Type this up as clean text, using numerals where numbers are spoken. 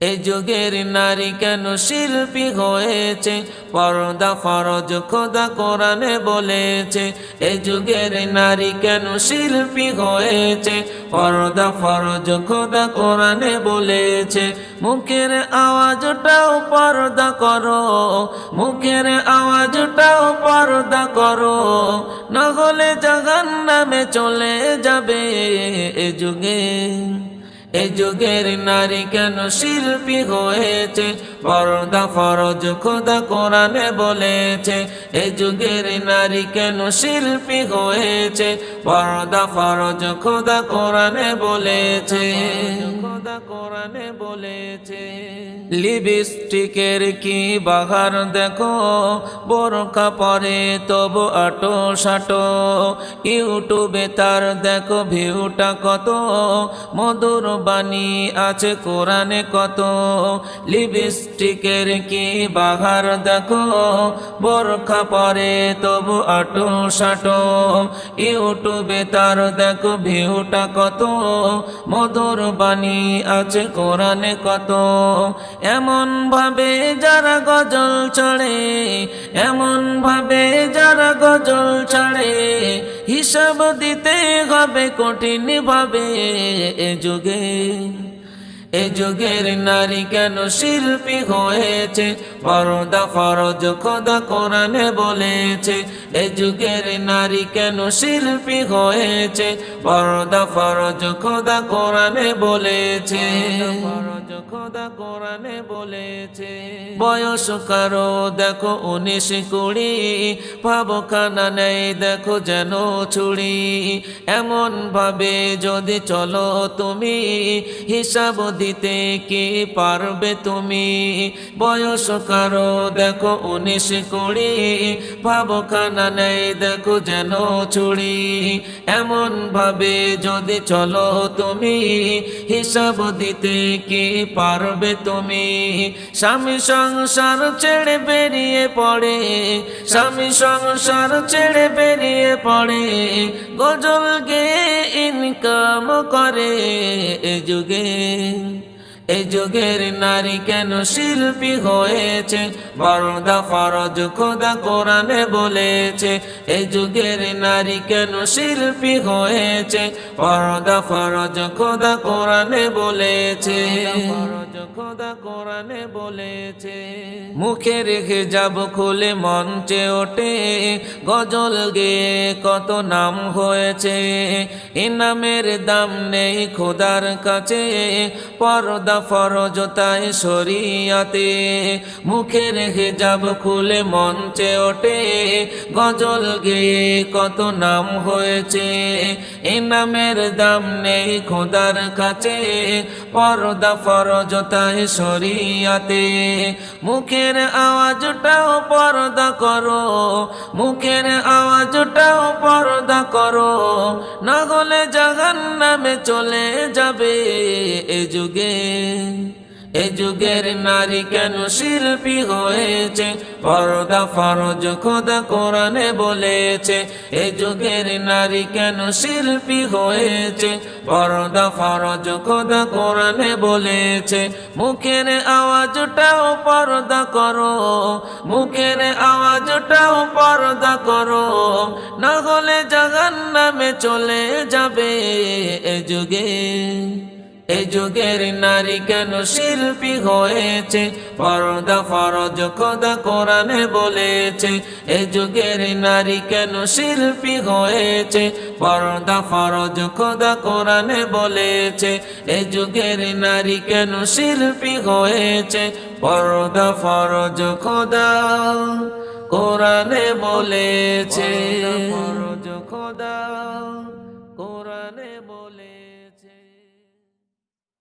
এ যুগের নারী কেন শিল্পী হয়েছে, পর্দা ফরজ খোদা কোরআনে বলেছে। এ যুগের নারী কেন শিল্পী হয়েছে, পর্দা ফরজ খোদা কোরআনে বলেছে। মুখের আওয়াজটাও পর্দা করো, মুখের আওয়াজটাও পর্দা করো, না হলে জাহান্নামে চলে যাবে। এ যুগের নারী কেন শিল্পী হয়েছে, পর্দা ফরজ খোদা কোরআনে বলেছে। এ যুগের নারী কেন শিল্পী হয়েছে, পর্দা ফরজ খোদা কোরআনে বলেছে। খোদা কোরআনে বলেছে। লিপস্টিকের কি বাহার দেখো, বোরকা পরে তবু আটো সাটো, ইউটিউবে তার দেখো ভিউটা কত, মধুর বাণী আছে কোরআনে কত। লিপস্টিকের কি বাহার দেখো, বোরখা পরে তবু আটো সাটো, ইউটিউবে তার দেখো ভিউটা কত, মধুর বাণী আছে কোরআনে কত। এমন ভাবে যারা গজল ছড়ে, এমন ভাবে যারা গজল ছড়ে, হিসাব দিতে হবে কঠিন ভাবে। এ যুগের নারী কেন শিল্পী হয়েছে, পর্দা ফরজ খোদা কোরআনে বলেছে। এ যুগের নারী কেন শিল্পী হয়েছে, পর্দা ফরজ খোদা কোরআনে বলেছে। ফরজ খোদা কোরআনে বলেছে। বয়স কারো দেখো 19-20, ভাবখানা নেই দেখো যেন ছুরি, এমন ভাবে যদি চলো তুমি, হিসাব দিতে কি পারবে তুমি। বয়স কারো দেখো 19-20, ভাবখানা নেই দেখো যেন ছুরি, এমন ভাবে যদি চলো তুমি, হিসাব দিতে কি পারবে তুমি। স্বামী সংসার ছেড়ে বেরিয়ে পড়ে, স্বামী সংসার ছেড়ে বেরিয়ে পড়ে, গজল গেয়ে ইনকাম করে। এ যুগের নারী কেন শিল্পী হয়েছে, পর্দা ফরজ খোদা কোরআনে বলেছে। এ যুগের নারী কেন শিল্পী হয়েছে, পর্দা ফরজ খোদা কোরআনে বলেছে। ফরজ খোদা কোরআনে বলেছে। মুখের হিজাব খুলে মঞ্চে ওঠে, গজল গেয়ে কত নাম হয়েছে, এ নামের দাম নেই খোদার কাছে, পর্দা ফরজ তাই শরিয়াতে। মুখের হিজাব খুলে মঞ্চে ওঠে, গজল গেয়ে কত নাম হয়েছে, এ নামের দাম নেই খোদার কাছে, পর্দা ফরজ তাই শরিয়াতে। মুখের আওয়াজটাও পর্দা করো, মুখের আওয়াজটাও পর্দা করো, না হলে জাহান্নামে চলে যাবে। এ যুগের নারী কেন শিল্পী হয়েছে, পর্দা ফরজ খোদা কোরআনে বলেছে। এ যুগের নারী কেন শিল্পী হয়েছে, পর্দা ফরজ খোদা কোরআনে বলেছে। মুখের আওয়াজটাও পর্দা করো, মুখের আওয়াজটাও পর্দা করো, না হলে জাহান্নামে চলে যাবে। এ যুগের নারী কেন শিল্পী হয়েছে, পর্দা ফরজ খোদা কোরআনে বলেছে। এ যুগের নারী কেন শিল্পী হয়েছে, পর্দা ফরজ খোদা কোরআনে বলেছে। এ যুগের নারী কেন শিল্পী হয়েছে, পর্দা ফরজ খোদা কোরআনে বলেছে। ফরজ খোদা